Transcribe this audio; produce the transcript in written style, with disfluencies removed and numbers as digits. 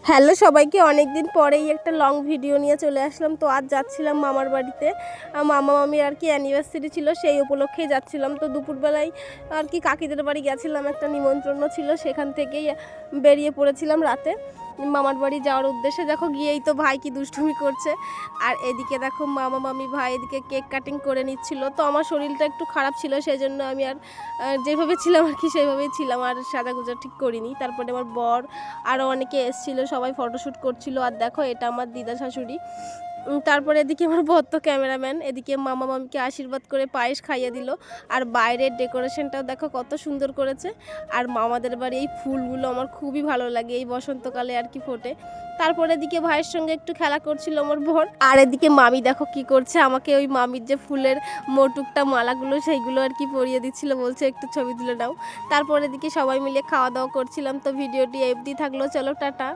Hello সবাইকে, অনেক দিন পরেই একটা লং ভিডিও নিয়ে চলে আসলাম। তো আজ যাচ্ছিলাম মামার বাড়িতে। মামা মামির আর কি অ্যানিভার্সারি ছিল, সেই উপলক্ষেই যাচ্ছিলাম। তো দুপুরবেলায় আর কি কাকিদের বাড়ি গেছিলাম, একটা নিমন্ত্রণ ছিল, সেখান থেকেই বেরিয়ে পড়েছিলাম রাতে মামার বাড়ি যাওয়ার উদ্দেশ্যে। দেখো গিয়েই তো ভাই কি দুষ্টুমি করছে, আর এদিকে দেখো মামা মামি ভাই এদিকে কেক কাটিং করে নিচ্ছিল। তো আমার শরীরটা একটু খারাপ ছিল, সেই জন্য আমি আর যেভাবে ছিলাম আর কি সেইভাবেই ছিলাম, আর সাজাগুজা ঠিক করিনি। তারপরে আমার বর আরও অনেকে এসেছিলো, সবাই ফটোশ্যুট করছিল। আর দেখো এটা আমার দিদা শাশুড়ি। তারপরে এদিকে আমার বর তো ক্যামেরাম্যান, এদিকে মামা মামিকে আশীর্বাদ করে পায়েস খাইয়ে দিল। আর বাইরের ডেকোরেশনটাও দেখো কত সুন্দর করেছে। আর মামাদের বাড়ি এই ফুলগুলো আমার খুবই ভালো লাগে, এই বসন্তকালে আর কি ফোটে। তারপরে এদিকে ভাইয়ের সঙ্গে একটু খেলা করছিল আমার বোন। আর এদিকে মামি দেখো কি করছে, আমাকে ওই মামির যে ফুলের মোটুকটা মালাগুলো সেইগুলো আর কি পরিয়ে দিচ্ছিল, বলছে একটু ছবি তুলে নাও। তারপরে এদিকে সবাই মিলে খাওয়া দাওয়া করছিলাম। তো ভিডিওটি অবধি থাকলো, চলো টাটা।